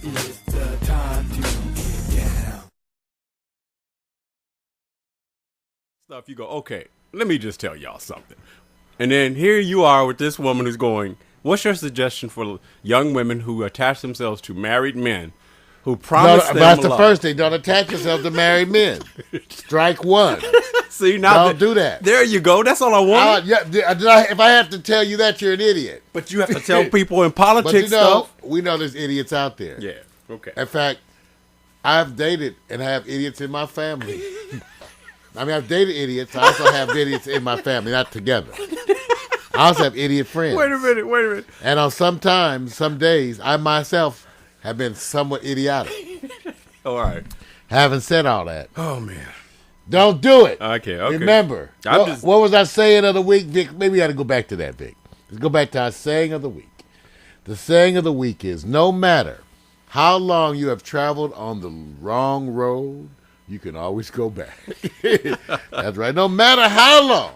It's the time to get down. Stuff you go, okay, let me just tell y'all something. And then here you are with this woman who's going, what's your suggestion for young women who attach themselves to married men who promise them that's the love? first thing. Don't attach yourself to married men. Strike one. See, now Don't do that. There you go. That's all I want. If I have to tell you that, you're an idiot. But you have to tell people in But politics stuff. we know there's idiots out there. Yeah, okay. In fact, I've dated and have idiots in my family. I mean, I've dated idiots. I also have idiots in my family, not together. I also have idiot friends. Wait a minute. And on some days, I myself have been somewhat idiotic. All right. Having said all that, Oh, man. don't do it. Okay. Remember, what was our saying of the week, Vic? Maybe we got to go back to that, Vic. Let's go back to our saying of the week. The saying of the week is, no matter how long you have traveled on the wrong road, you can always go back. That's right. No matter how long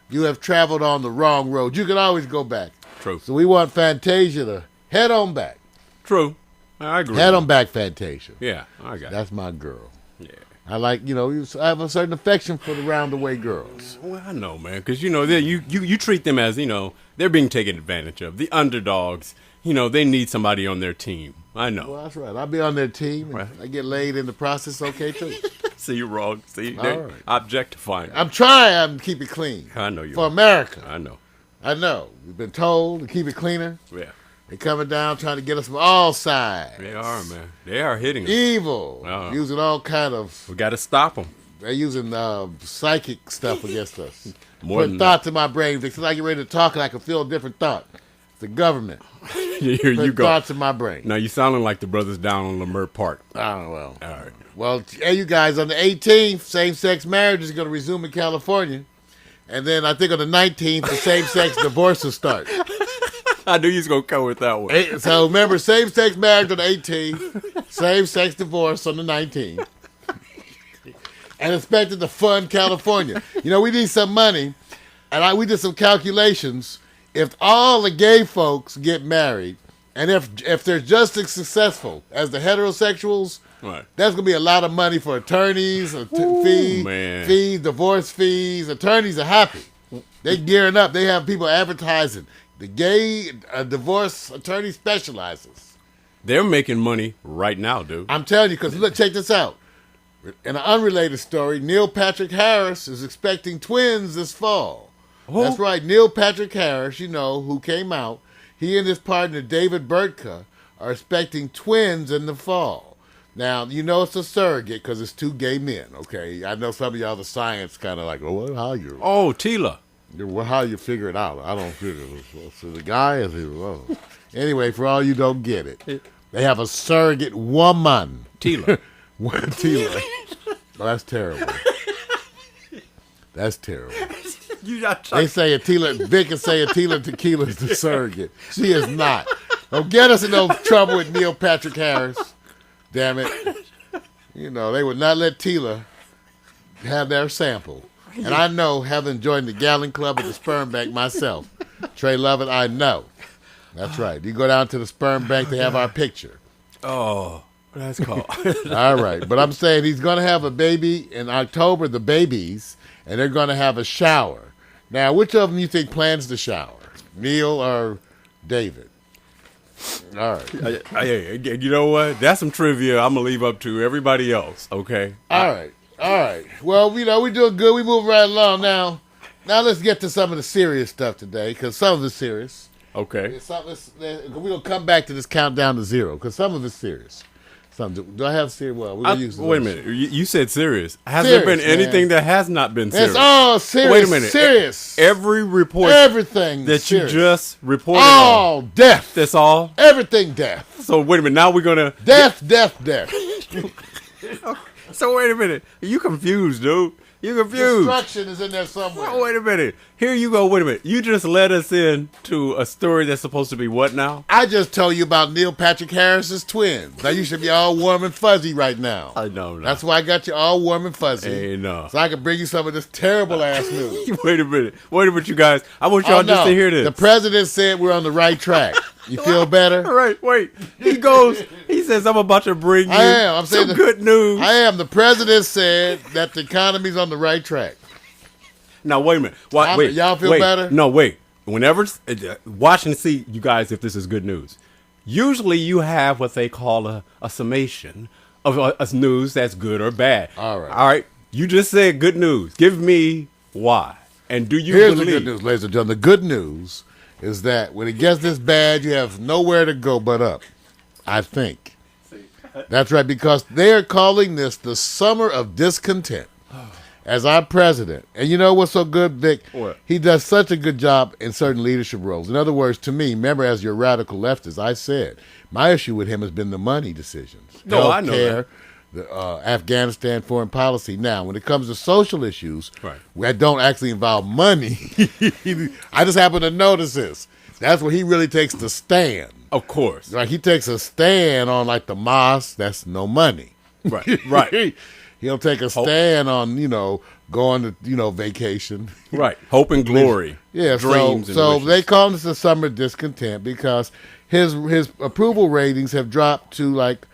you have traveled on the wrong road, you can always go back. True. So we want Fantasia to head on back. True. I agree. Head on back, Fantasia. Yeah, I got it. That's my girl. Yeah. I like, I have a certain affection for the round-the-way girls. Well, I know, man, because, you treat them as, they're being taken advantage of. The underdogs, they need somebody on their team. I know. Well, that's right. I'll be on their team. And Right. I get laid in the process, okay, too. See, you're wrong. See, All right. objectifying. I'm trying to keep it clean. I know you For are. America. I know. I know. We've been told to keep it cleaner. Yeah. They're coming down trying to get us from all sides. They are, man. They are hitting us. Evil. Uh-huh. Using all kind of... We got to stop them. They're using psychic stuff against us. More Putting than thoughts in my brain. Because I get ready to talk and I can feel a different thought. It's the government. Here you Putting go. thoughts in my brain. Now, you sounding like the brothers down on Lamert Park. Oh, well. All right. Well, hey, you guys, on the 18th, same-sex marriage is going to resume in California. And then I think on the 19th, the same-sex divorce will start. I knew you was going to come with that one. So remember, same-sex marriage on the 18th, same-sex divorce on the 19th. And expected to fund California. We need some money. And we did some calculations. If all the gay folks get married, and if they're just as successful as the heterosexuals, Right. that's going to be a lot of money for attorneys, fees, divorce fees. Attorneys are happy. They gearing up. They have people advertising. The gay divorce attorney specializes. They're making money right now, dude. I'm telling you, because look, check this out. In an unrelated story, Neil Patrick Harris is expecting twins this fall. Oh. That's right, Neil Patrick Harris, who came out. He and his partner, David Burtka, are expecting twins in the fall. Now, it's a surrogate because it's two gay men, okay? I know some of y'all, the science kind of like, how you... Oh, Tila. How you figure it out? I don't figure it. So the guy is... Anyway, for all you don't get it, they have a surrogate woman. Tila. Tila. Oh, that's terrible. That's terrible. They say Vic can say Tila Tequila is the surrogate. She is not. Don't get us in no trouble with Neil Patrick Harris. Damn it. They would not let Tila have their sample. And I know, having joined the Gallon Club at the Sperm Bank myself, Trey Lovett, I know. That's right. You go down to the Sperm Bank, they have our picture. Oh, that's called. All right. But I'm saying he's going to have a baby in October, the babies, and they're going to have a shower. Now, which of them you think plans the shower? Neil or David? All right. You know what? That's some trivia I'm going to leave up to everybody else, okay? All right. Well, we doing good. We moving right along now. Now let's get to some of the serious stuff today, because some of it's serious. Okay. We're going to come back to this countdown to zero, because some of it's serious. Do I have serious? Well, we're going to use wait a minute. You said serious. Has serious, there been anything that has not been serious? It's all serious. Wait a minute. Serious. Every report Everything that serious. you just reported all on. Death. That's all? Everything death. So wait a minute. Now we're going to... Death. So wait a minute. You confused, dude. You confused. Destruction is in there somewhere. Oh, wait a minute. Here you go. Wait a minute. You just led us into a story that's supposed to be what now? I just told you about Neil Patrick Harris's twins. Now you should be all warm and fuzzy right now. I know. That's why I got you all warm and fuzzy. Hey, no. So I can bring you some of this terrible ass news. Wait a minute, you guys. I want y'all just to hear this. The president said we're on the right track. You feel better? All right, wait. He says, I'm about to bring you I'm saying some good news. I am. The president said that the economy's on the right track. Now, wait a minute. Wait. Y'all feel wait. better? No, wait. Whenever, watch and see, you guys, if this is good news. Usually you have what they call a summation of a news that's good or bad. All right. All right. You just said good news. Give me why. And do you Here's believe? the good news, ladies and gentlemen. The good news is that when it gets this bad, you have nowhere to go but up. I think. That's right, because they're calling this the summer of discontent. As our president, and you know what's so good, Vic? What? He does such a good job in certain leadership roles. In other words, to me, remember, as your radical leftist, I said my issue with him has been the money decisions. No, I know Healthcare, the Afghanistan foreign policy. Now, when it comes to social issues Right. that don't actually involve money, I just happen to notice this. That's where he really takes the stand. Of course. Like he takes a stand on like the mosque. That's no money. Right. Right. He'll take a stand on, going to, vacation. Right. Hope and glory. Yeah, Dreams so and wishes. they call this the summer discontent because his approval ratings have dropped to like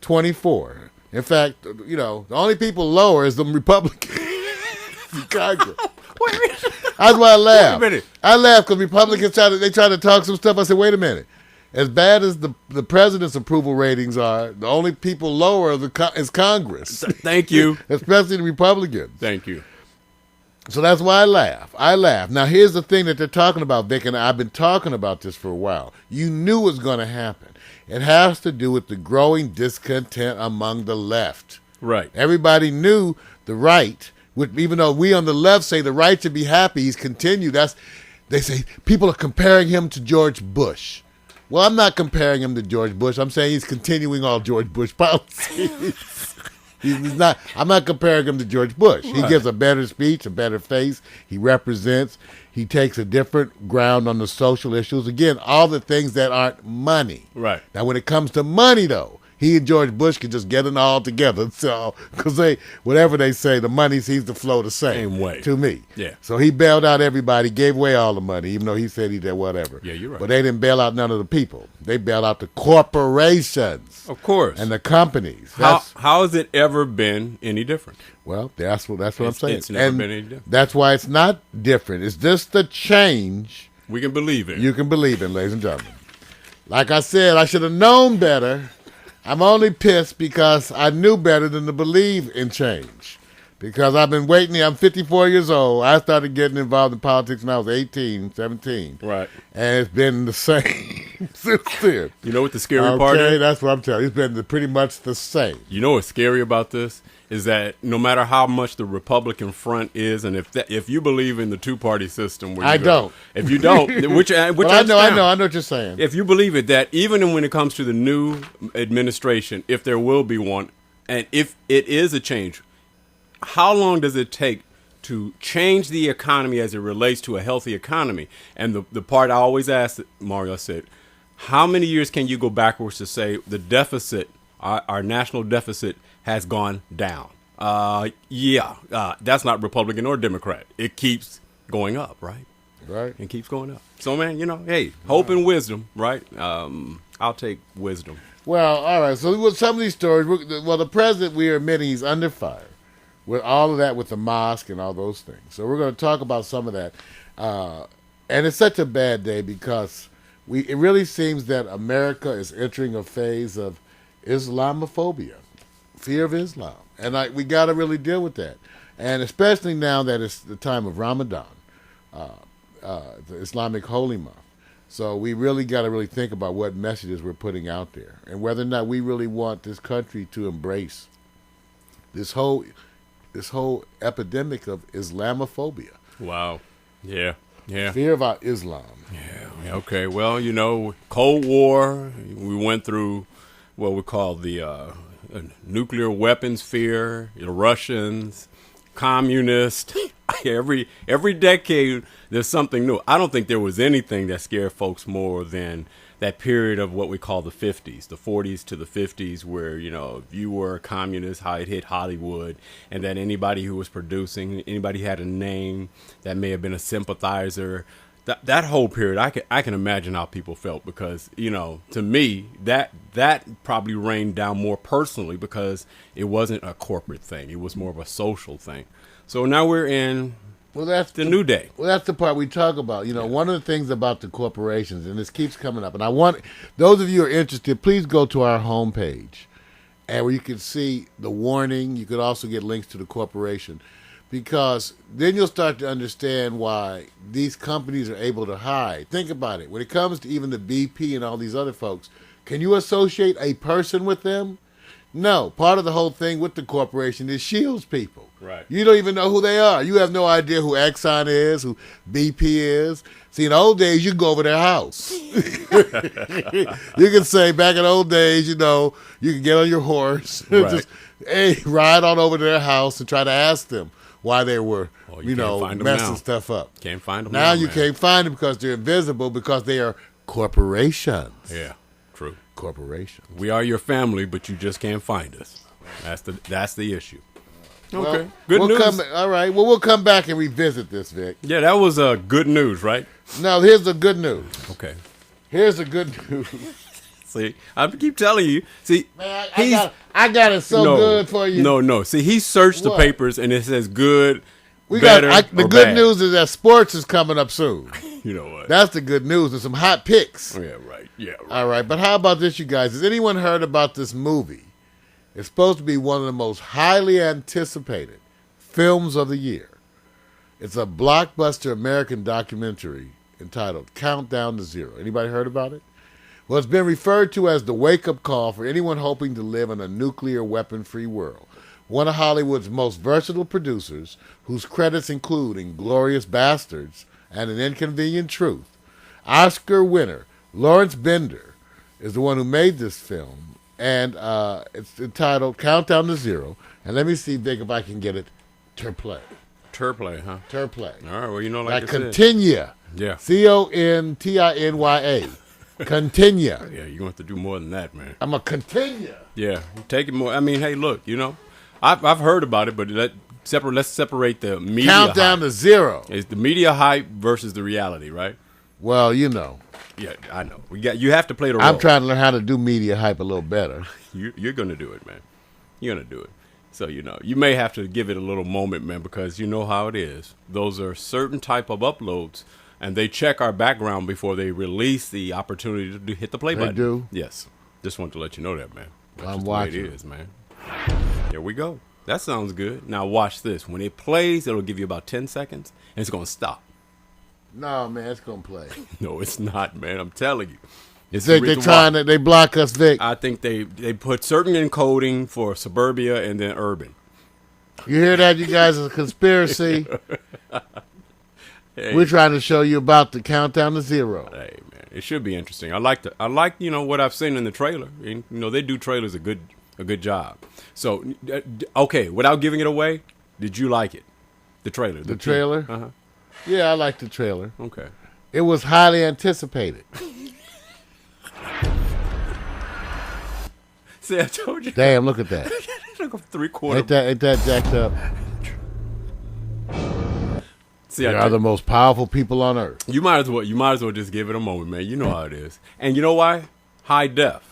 24. In fact, the only people lower is the Republicans in Congress. Wait a minute. That's why I laugh. Wait a minute. I laugh because Republicans try to talk some stuff. I said, wait a minute. As bad as the president's approval ratings are, the only people lower is Congress. Thank you. Especially the Republicans. Thank you. So that's why I laugh. Now, here's the thing that they're talking about, Vic, and I've been talking about this for a while. You knew it was going to happen. It has to do with the growing discontent among the left. Right. Everybody knew the right, even though we on the left say the right to be happy, he's continued. They say people are comparing him to George Bush. Well, I'm not comparing him to George Bush. I'm saying he's continuing all George Bush policies. I'm not comparing him to George Bush. Right. He gives a better speech, a better face. He represents. He takes a different ground on the social issues. Again, all the things that aren't money. Right. Now, when it comes to money, though, he and George Bush can just get it all together. So, because whatever they say, the money seems to flow the same way to me. Yeah. So he bailed out everybody, gave away all the money, even though he said he did whatever. Yeah, you're right. But they didn't bail out none of the people. They bailed out the corporations. Of course. And the companies. How has it ever been any different? Well, that's what I'm saying. It's never been any different. That's why it's not different. It's just the change. We can believe it. You can believe in, ladies and gentlemen. Like I said, I should have known better. I'm only pissed because I knew better than to believe in change. Because I've been waiting. I'm 54 years old. I started getting involved in politics when I was 18, 17. Right. And it's been the same since then. You know what the scary part is? Okay, that's what I'm telling you. It's been pretty much the same. You know what's scary about this? Is that no matter how much the Republican front is, and if you believe in the two-party system, where I don't. If you don't, which I know what you're saying. If you believe it, that even when it comes to the new administration, if there will be one, and if it is a change, how long does it take to change the economy as it relates to a healthy economy? And the part I always ask, Mario, I said, how many years can you go backwards to say the deficit, our national deficit, has gone down? That's not Republican or Democrat. It keeps going up, right? Right. It keeps going up. So, man, hey, hope and wisdom, right? I'll take wisdom. Well, all right. So with some of these stories, the president, we are admitting he's under fire with all of that, with the mosque and all those things. So we're going to talk about some of that. And it's such a bad day because it really seems that America is entering a phase of Islamophobia. Fear of Islam. And we got to really deal with that. And especially now that it's the time of Ramadan, the Islamic holy month. So we really got to really think about what messages we're putting out there and whether or not we really want this country to embrace this whole epidemic of Islamophobia. Wow. Yeah. Yeah. Fear about Islam. Yeah. Okay. Well, Cold War, we went through what we call the nuclear weapons fear, the Russians, communists. Every decade, there's something new. I don't think there was anything that scared folks more than that period of what we call the 50s, the 40s to the 50s, where, if you were a communist, how it hit Hollywood, and that anybody who was producing, anybody had a name that may have been a sympathizer, that whole period, I can imagine how people felt because, you know, to me that probably rained down more personally because it wasn't a corporate thing. It was more of a social thing. So now we're in that's the new day. Well, that's the part we talk about. You know, one of the things about the corporations, and this keeps coming up, and I want those of you who are interested, please go to our homepage, and where you can see the warning. You could also get links to the corporation, because then you'll start to understand why these companies are able to hide. Think about it. When it comes to even the BP and all these other folks, can you associate a person with them? No. Part of the whole thing with the corporation is shields people. Right. You don't even know who they are. You have no idea who Exxon is, who BP is. See, in the old days, you go over their house. You can say, back in the old days, you know, you can get on your horse, Right. just, hey, ride on over to their house and try to ask them why they were, you know, messing stuff up. Can't find them Now you man. can't find them because they're invisible, because they are corporations. Yeah, true. Corporations. We are your family, but you just can't find us. That's the issue. Okay, Well, good news. All right. Well, we'll come back and revisit this, Vic. Yeah, that was good news, right? Now, here's the good news. Okay. Here's the good news. See, I keep telling you. See, Man, I got it so good for you. No. See, he searched the What? papers and it says good, We better, got the or good bad. news is that sports is coming up soon. You know what? That's the good news. There's some hot picks. Yeah, right. Yeah, right. All right, but how about this, you guys? Has anyone heard about this movie? It's supposed to be one of the most highly anticipated films of the year. It's a blockbuster American documentary entitled Countdown to Zero. Anybody heard about it? Well, it's been referred to as the wake-up call for anyone hoping to live in a nuclear weapon-free world. One of Hollywood's most versatile producers, whose credits include Inglourious Bastards and An Inconvenient Truth, Oscar winner Lawrence Bender is the one who made this film, and it's entitled Countdown to Zero. And let me see, Vic, if I can get it to play. Turplay, huh? Turplay. All right. Well, you know, like I said. Continue. Yeah. Continya. Continue. Yeah, you're going to have to do more than that, man. I'm a continue. Yeah, take it more. I mean, hey, look, you know, I've heard about it, but let's separate the media Countdown hype. to zero. It's the media hype versus the reality, right? Well, you know. Yeah, I know. You have to play the role. I'm trying to learn how to do media hype a little better. You're going to do it, man. You're going to do it. So, you know, you may have to give it a little moment, man, because you know how it is. Those are certain type of uploads, and they check our background before they release the opportunity to hit the play button. They do? Yes. Just wanted to let you know that, man. That's I'm just the watching. way it is, man. There we go. That sounds good. Now watch this. When it plays, it'll give you about 10 seconds, and it's going to stop. No, man, it's gonna play. No, it's not, man. I'm telling you. It's Vic, the they reason trying why. to they block us, Vic. I think they put certain encoding for suburbia and then urban. You hear that, you guys? It's a conspiracy. Hey. We're trying to show you about the countdown to zero. Hey, man, it should be interesting. I like you know what I've seen in the trailer. And, you know, they do trailers a good job. So okay, without giving it away, did you like it? The trailer. The trailer? Uh-huh. Yeah, I like the trailer. Okay. It was highly anticipated. See, I told you. Damn, look at that. Like a 3/4. Ain't that jacked up? See, They are the most powerful people on earth. you might as well just give it a moment, man. You know how it is. And you know why? High def.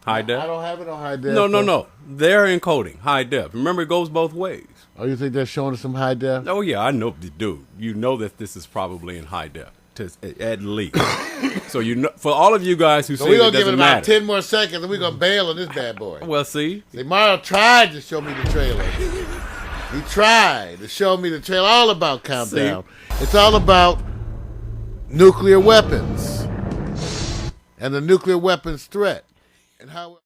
High def. I don't have it on high def. No. They're encoding high def. Remember, it goes both ways. Oh, you think they're showing us some high def? Oh yeah, I know, dude. You know that this is probably in high def, at least. So you know, for all of you guys who So say we're it going to give it doesn't about matter. 10 more seconds and we're going to bail on this bad boy. Well, see, See, Mario tried to show me the trailer. He tried to show me the trailer. All about Countdown. It's all about nuclear weapons and the nuclear weapons threat and how.